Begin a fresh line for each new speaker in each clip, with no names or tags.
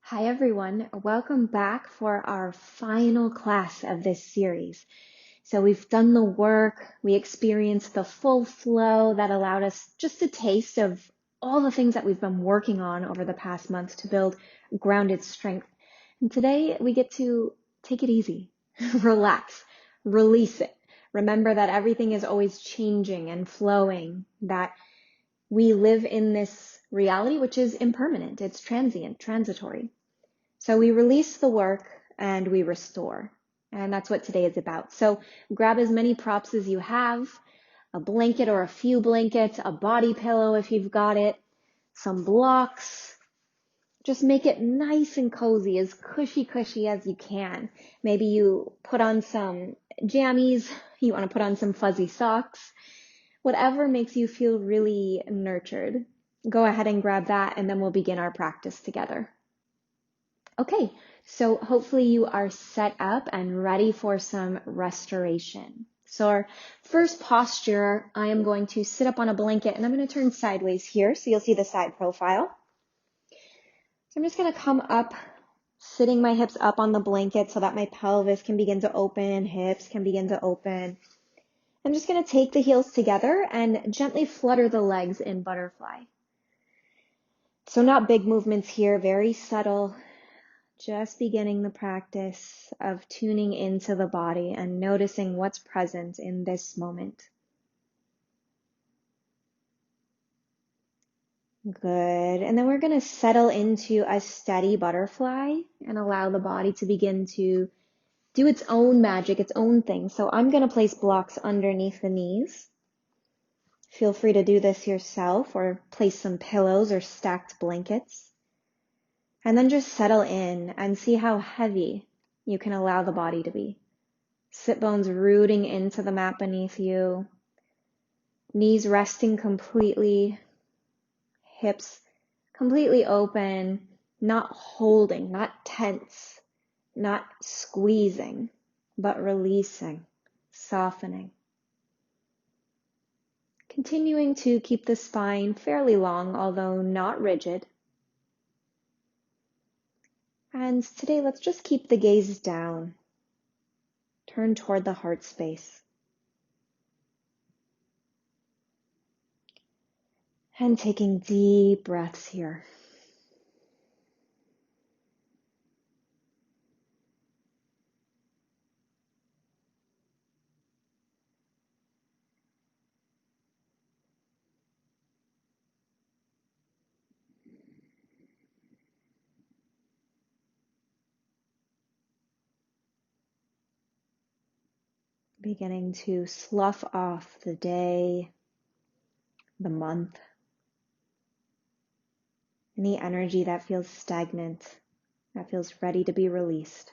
Hi everyone, welcome back for our final class of this series. So we've done the work, we experienced the full flow that allowed us just a taste of all the things that we've been working on over the past month to build grounded strength. And today we get to take it easy, relax, release it. Remember that everything is always changing and flowing, that we live in this reality which is impermanent, it's transient, transitory. So we release the work and we restore. And that's what today is about. So grab as many props as you have, a blanket or a few blankets, a body pillow if you've got it, some blocks. Just make it nice and cozy, as cushy as you can. Maybe you put on some jammies, you want to put on some fuzzy socks, whatever makes you feel really nurtured. Go ahead and grab that and then we'll begin our practice together. Okay, so hopefully you are set up and ready for some restoration. So our first posture, I am going to sit up on a blanket and I'm going to turn sideways here so you'll see the side profile. So I'm just going to come up, sitting my hips up on the blanket so that my pelvis can begin to open, hips can begin to open. I'm just going to take the heels together and gently flutter the legs in butterfly. So not big movements here, very subtle. Just beginning the practice of tuning into the body and noticing what's present in this moment. Good. And then we're going to settle into a steady butterfly and allow the body to begin to do its own magic, its own thing. So I'm going to place blocks underneath the knees. Feel free to do this yourself or place some pillows or stacked blankets. And then just settle in and see how heavy you can allow the body to be. Sit bones rooting into the mat beneath you. Knees resting completely. Hips completely open. Not holding, not tense, not squeezing, but releasing, softening. Continuing to keep the spine fairly long, although not rigid. And today, let's just keep the gaze down. Turn toward the heart space. And taking deep breaths here. Beginning to slough off the day, the month, any energy that feels stagnant, that feels ready to be released.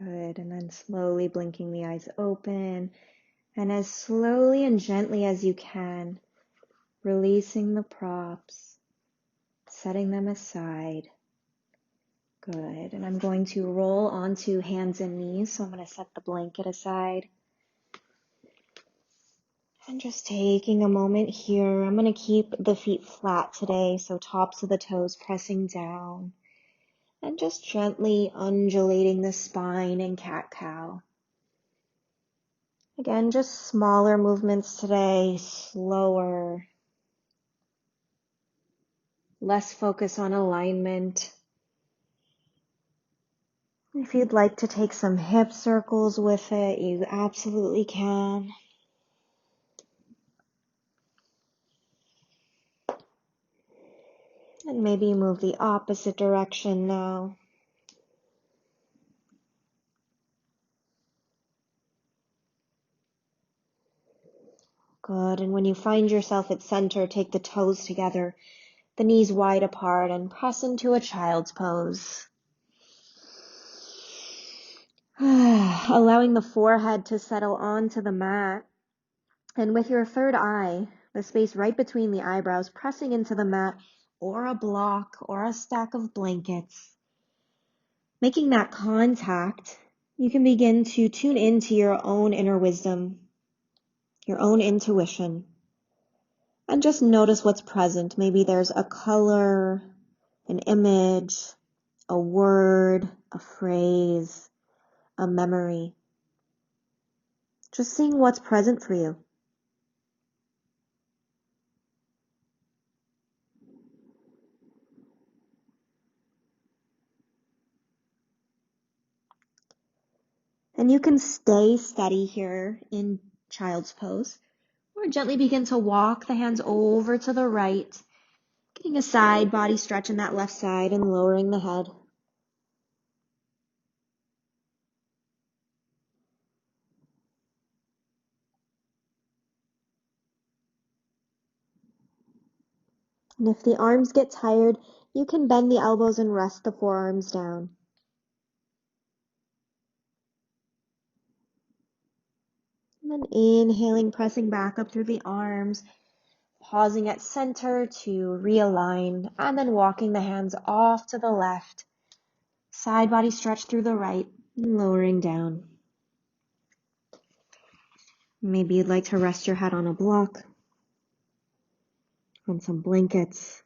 Good, and then slowly blinking the eyes open, and as slowly and gently as you can, releasing the props, setting them aside. Good, and I'm going to roll onto hands and knees, so I'm going to set the blanket aside. And just taking a moment here, I'm going to keep the feet flat today, so tops of the toes pressing down. And just gently undulating the spine in cat-cow. Again, just smaller movements today, slower. Less focus on alignment. If you'd like to take some hip circles with it, you absolutely can. And maybe move the opposite direction now. Good, and when you find yourself at center, take the toes together, the knees wide apart, and press into a child's pose. Allowing the forehead to settle onto the mat. And with your third eye, the space right between the eyebrows, pressing into the mat, or a block or a stack of blankets. Making that contact, you can begin to tune into your own inner wisdom, your own intuition, and just notice what's present. Maybe there's a color, an image, a word, a phrase, a memory. Just seeing what's present for you. And you can stay steady here in child's pose, or gently begin to walk the hands over to the right, getting a side body stretch in that left side and lowering the head. And if the arms get tired, you can bend the elbows and rest the forearms down. And then inhaling, pressing back up through the arms, pausing at center to realign, and then walking the hands off to the left, side body stretch through the right, and lowering down. Maybe you'd like to rest your head on a block, on some blankets.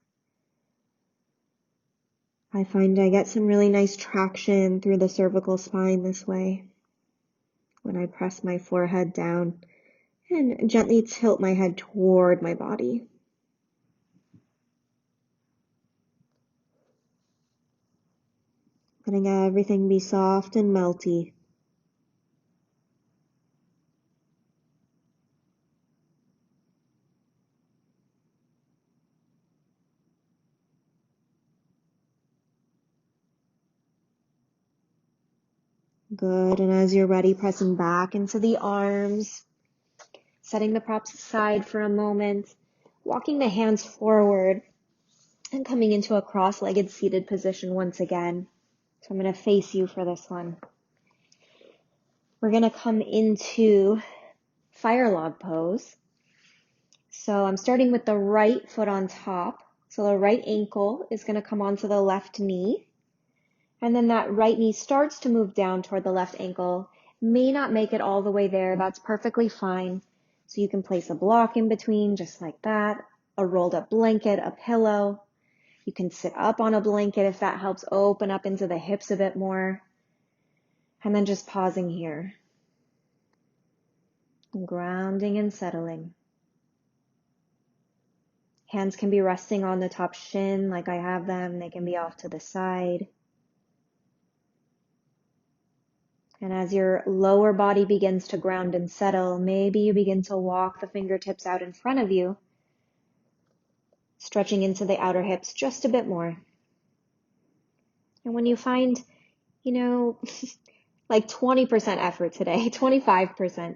I find I get some really nice traction through the cervical spine this way when I press my forehead down and gently tilt my head toward my body. Letting everything be soft and melty. Good, and as you're ready, pressing back into the arms, setting the props aside for a moment, walking the hands forward, and coming into a cross-legged seated position once again. So I'm going to face you for this one. We're going to come into fire log pose. So I'm starting with the right foot on top. So the right ankle is going to come onto the left knee. And then that right knee starts to move down toward the left ankle. May not make it all the way there. That's perfectly fine. So you can place a block in between just like that. A rolled up blanket, a pillow. You can sit up on a blanket if that helps open up into the hips a bit more. And then just pausing here. And grounding and settling. Hands can be resting on the top shin like I have them. They can be off to the side. And as your lower body begins to ground and settle, maybe you begin to walk the fingertips out in front of you, stretching into the outer hips just a bit more. And when you find, like 20% effort today, 25%,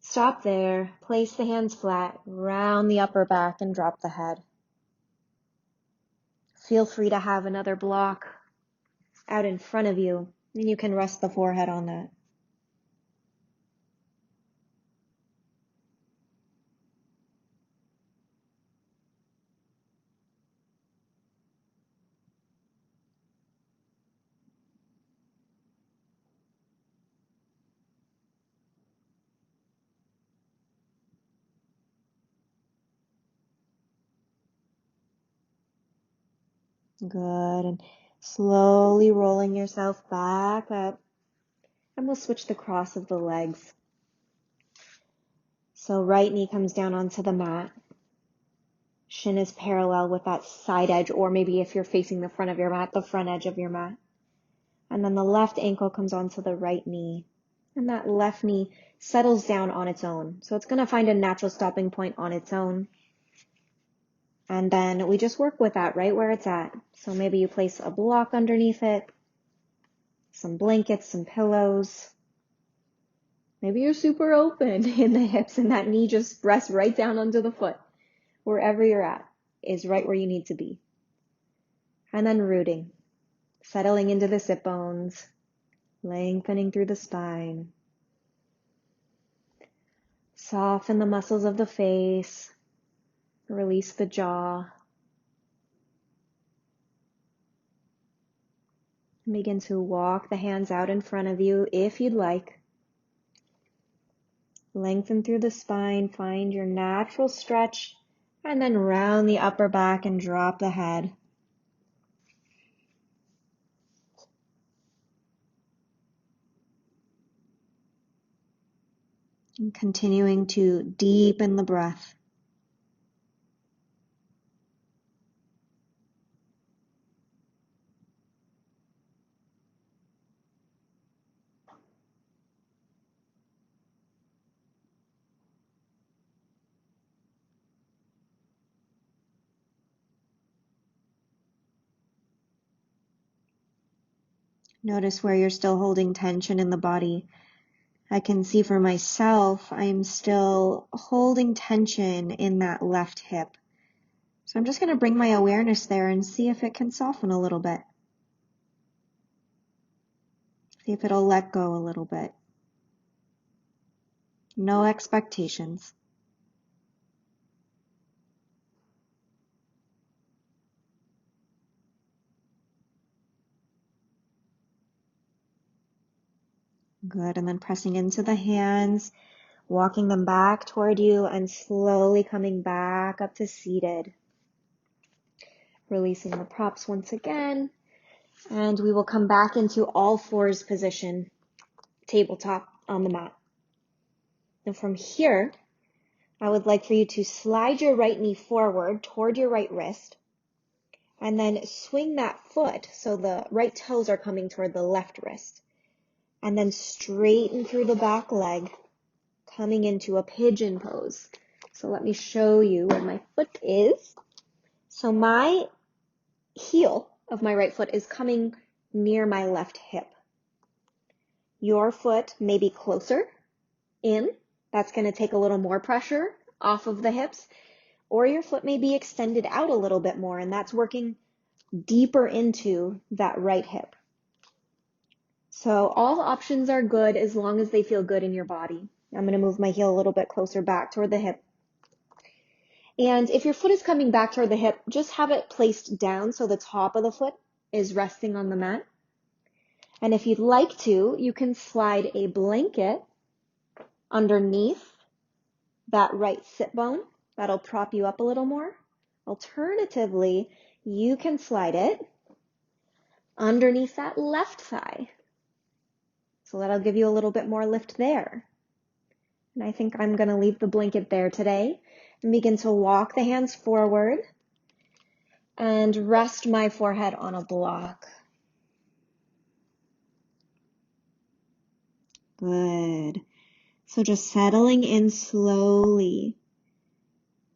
stop there, place the hands flat, round the upper back and drop the head. Feel free to have another block out in front of you, and you can rest the forehead on that. Good, and slowly rolling yourself back up, and we'll switch the cross of the legs. So right knee comes down onto the mat. Shin is parallel with that side edge, or maybe if you're facing the front of your mat, the front edge of your mat. And then the left ankle comes onto the right knee, and that left knee settles down on its own. So it's going to find a natural stopping point on its own. And then we just work with that right where it's at. So maybe you place a block underneath it, some blankets, some pillows. Maybe you're super open in the hips and that knee just rests right down under the foot. Wherever you're at is right where you need to be. And then rooting, settling into the sit bones, lengthening through the spine. Soften the muscles of the face, release the jaw. Begin to walk the hands out in front of you if you'd like. Lengthen through the spine, find your natural stretch, and then round the upper back and drop the head. And continuing to deepen the breath. Notice where you're still holding tension in the body. I can see for myself, I'm still holding tension in that left hip. So I'm just going to bring my awareness there and see if it can soften a little bit. See if it'll let go a little bit. No expectations. Good, and then pressing into the hands, walking them back toward you and slowly coming back up to seated. Releasing the props once again, and we will come back into all fours position, tabletop on the mat. And from here, I would like for you to slide your right knee forward toward your right wrist, and then swing that foot so the right toes are coming toward the left wrist. And then straighten through the back leg, coming into a pigeon pose. So let me show you where my foot is. So my heel of my right foot is coming near my left hip. Your foot may be closer in. That's going to take a little more pressure off of the hips. Or your foot may be extended out a little bit more, and that's working deeper into that right hip. So all options are good as long as they feel good in your body. I'm going to move my heel a little bit closer back toward the hip. And if your foot is coming back toward the hip, just have it placed down so the top of the foot is resting on the mat. And if you'd like to, you can slide a blanket underneath that right sit bone. That'll prop you up a little more. Alternatively, you can slide it underneath that left thigh. So that'll give you a little bit more lift there. And I think I'm going to leave the blanket there today and begin to walk the hands forward and rest my forehead on a block. Good. So just settling in slowly.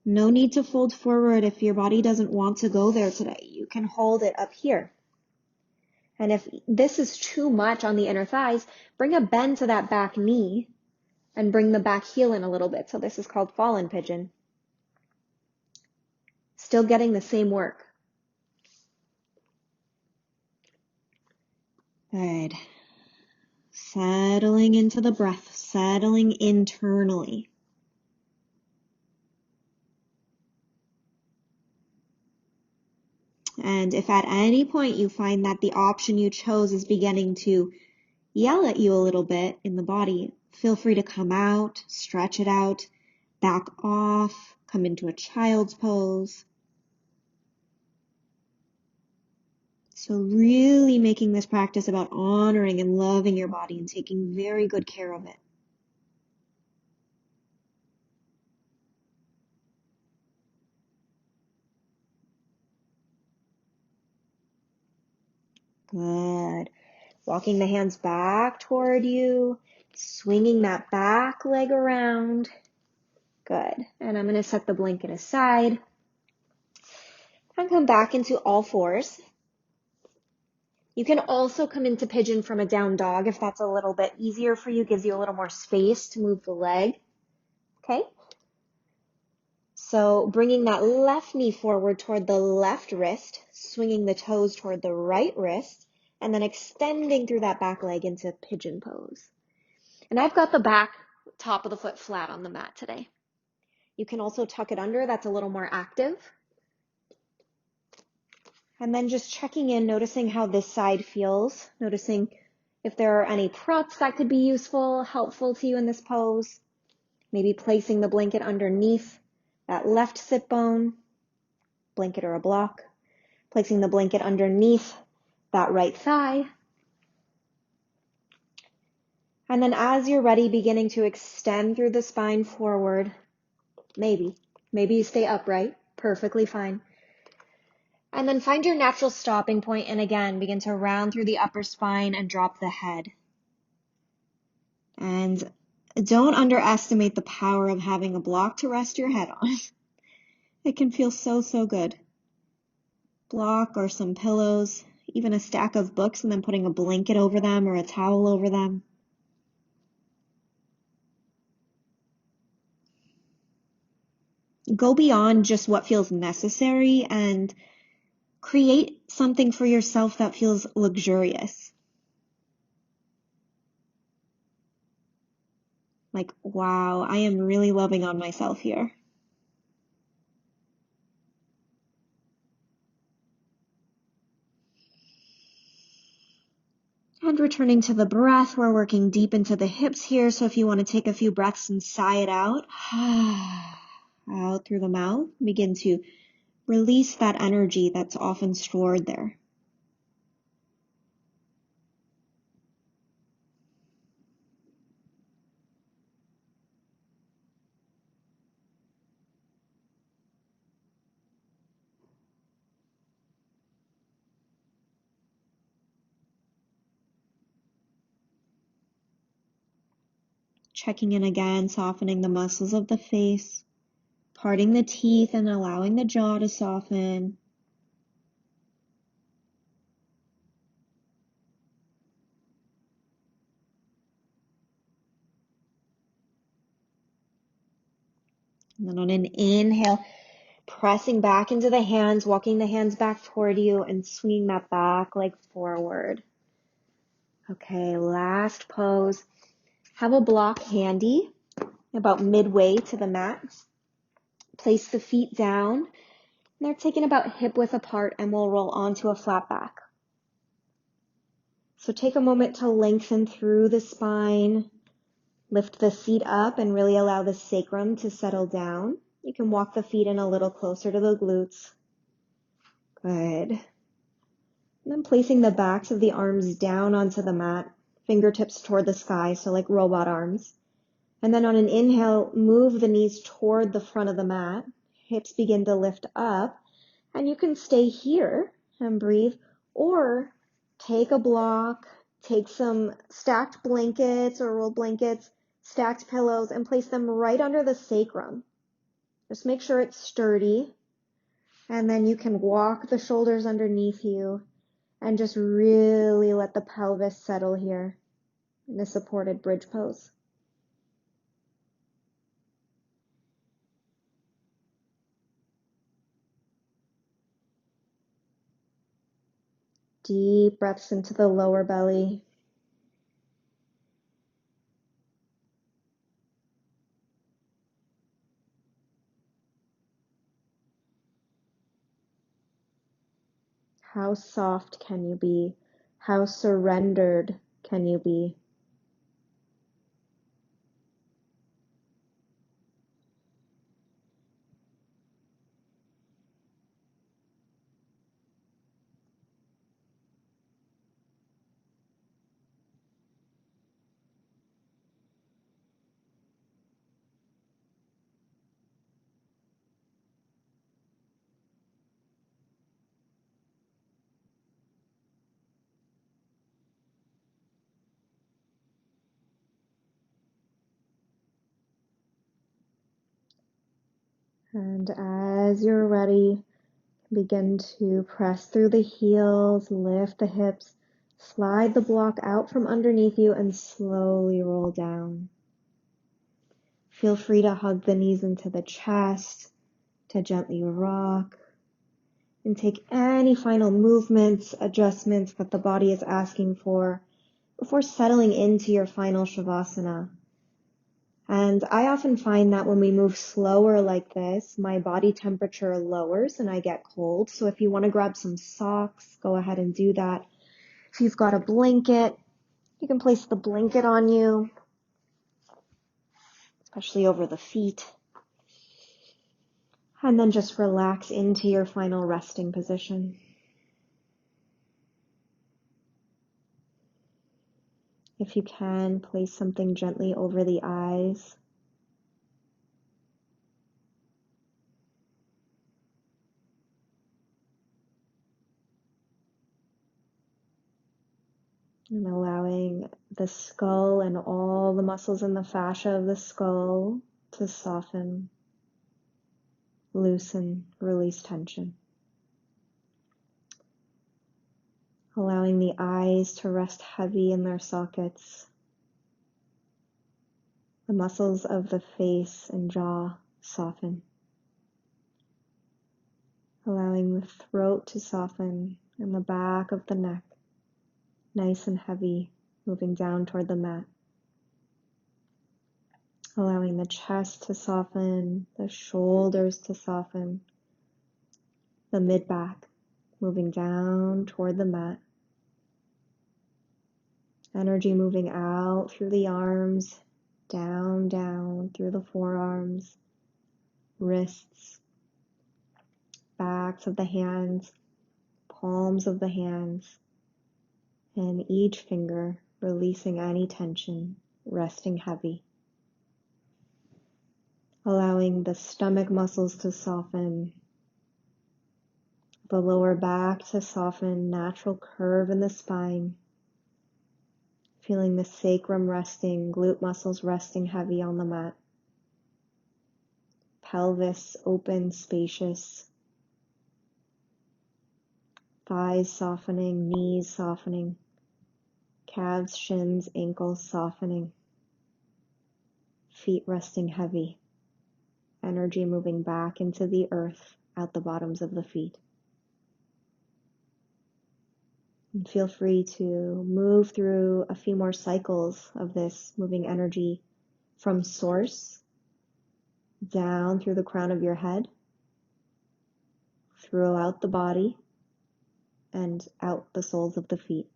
No need to fold forward if your body doesn't want to go there today. You can hold it up here. And if this is too much on the inner thighs, bring a bend to that back knee and bring the back heel in a little bit. So this is called fallen pigeon. Still getting the same work. Good. Settling into the breath, settling internally. And if at any point you find that the option you chose is beginning to yell at you a little bit in the body, feel free to come out, stretch it out, back off, come into a child's pose. So really making this practice about honoring and loving your body and taking very good care of it. Good. Walking the hands back toward you, swinging that back leg around. Good. And I'm going to set the blanket aside and come back into all fours. You can also come into pigeon from a down dog if that's a little bit easier for you, gives you a little more space to move the leg. Okay? So bringing that left knee forward toward the left wrist, swinging the toes toward the right wrist, and then extending through that back leg into pigeon pose. And I've got the back top of the foot flat on the mat today. You can also tuck it under. That's a little more active. And then just checking in, noticing how this side feels, noticing if there are any props that could be useful, helpful to you in this pose. Maybe placing the blanket underneath that left sit bone, blanket or a block. Placing the blanket underneath that right thigh. And then as you're ready, beginning to extend through the spine forward. Maybe you stay upright, perfectly fine. And then find your natural stopping point, and again, begin to round through the upper spine and drop the head. And don't underestimate the power of having a block to rest your head on. It can feel so, so good. Block or some pillows, even a stack of books, and then putting a blanket over them or a towel over them. Go beyond just what feels necessary and create something for yourself that feels luxurious. Like, wow, I am really loving on myself here. And returning to the breath, we're working deep into the hips here. So if you want to take a few breaths and sigh it out, out through the mouth, begin to release that energy that's often stored there. Checking in again, softening the muscles of the face, parting the teeth and allowing the jaw to soften. And then on an inhale, pressing back into the hands, walking the hands back toward you and swinging that back leg forward. Okay, last pose. Have a block handy about midway to the mat. Place the feet down. They're taken about hip width apart and we'll roll onto a flat back. So take a moment to lengthen through the spine. Lift the feet up and really allow the sacrum to settle down. You can walk the feet in a little closer to the glutes. Good. And then placing the backs of the arms down onto the mat, fingertips toward the sky, so like robot arms. And then on an inhale, move the knees toward the front of the mat. Hips begin to lift up. And you can stay here and breathe, or take a block, take some stacked blankets or rolled blankets, stacked pillows, and place them right under the sacrum. Just make sure it's sturdy. And then you can walk the shoulders underneath you and just really let the pelvis settle here in a supported bridge pose. Deep breaths into the lower belly. How soft can you be? How surrendered can you be? And as you're ready, begin to press through the heels, lift the hips, slide the block out from underneath you and slowly roll down. Feel free to hug the knees into the chest, to gently rock, and take any final movements, adjustments that the body is asking for before settling into your final Shavasana. And I often find that when we move slower like this, my body temperature lowers and I get cold. So if you want to grab some socks, go ahead and do that. If you've got a blanket, you can place the blanket on you, especially over the feet. And then just relax into your final resting position. If you can, place something gently over the eyes. And allowing the skull and all the muscles in the fascia of the skull to soften, loosen, release tension. Allowing the eyes to rest heavy in their sockets. The muscles of the face and jaw soften. Allowing the throat to soften and the back of the neck nice and heavy, moving down toward the mat. Allowing the chest to soften, the shoulders to soften, the mid-back moving down toward the mat. Energy moving out through the arms, down through the forearms, wrists, backs of the hands, palms of the hands, and each finger releasing any tension, resting heavy. Allowing the stomach muscles to soften, the lower back to soften, natural curve in the spine. Feeling the sacrum resting, glute muscles resting heavy on the mat. Pelvis open, spacious. Thighs softening, knees softening. Calves, shins, ankles softening. Feet resting heavy. Energy moving back into the earth, out the bottoms of the feet. And feel free to move through a few more cycles of this, moving energy from source down through the crown of your head, throughout the body, and out the soles of the feet.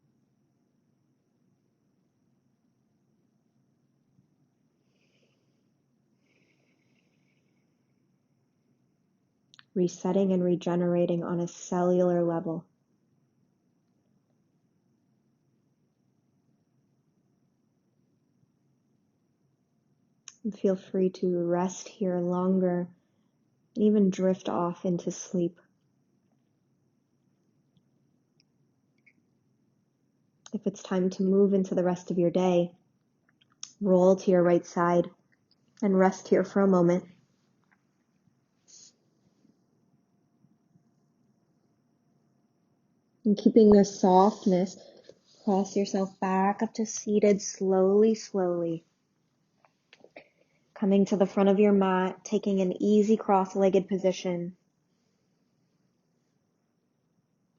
Resetting and regenerating on a cellular level. And feel free to rest here longer and even drift off into sleep. If it's time to move into the rest of your day, roll to your right side and rest here for a moment. And keeping this softness, press yourself back up to seated slowly. Coming to the front of your mat, taking an easy cross-legged position.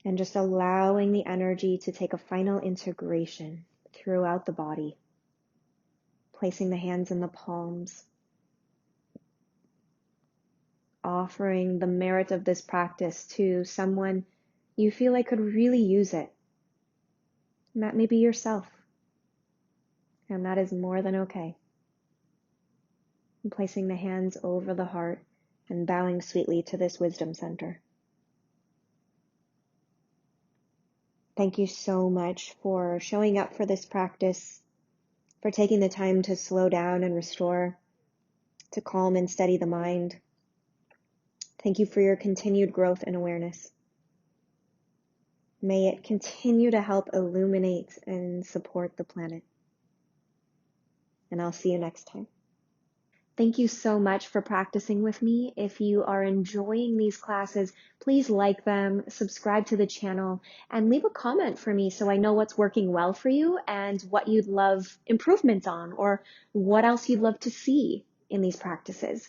And just allowing the energy to take a final integration throughout the body. Placing the hands in the palms. Offering the merit of this practice to someone you feel like could really use it. And that may be yourself. And that is more than okay. And placing the hands over the heart and bowing sweetly to this wisdom center. Thank you so much for showing up for this practice, for taking the time to slow down and restore, to calm and steady the mind. Thank you for your continued growth and awareness. May it continue to help illuminate and support the planet. And I'll see you next time. Thank you so much for practicing with me. If you are enjoying these classes, please like them, subscribe to the channel, and leave a comment for me so I know what's working well for you and what you'd love improvement on or what else you'd love to see in these practices.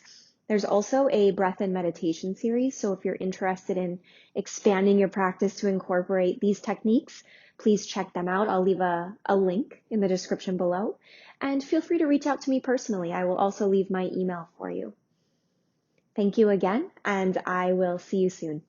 There's also a breath and meditation series. So if you're interested in expanding your practice to incorporate these techniques, please check them out. I'll leave a link in the description below. And feel free to reach out to me personally. I will also leave my email for you. Thank you again, and I will see you soon.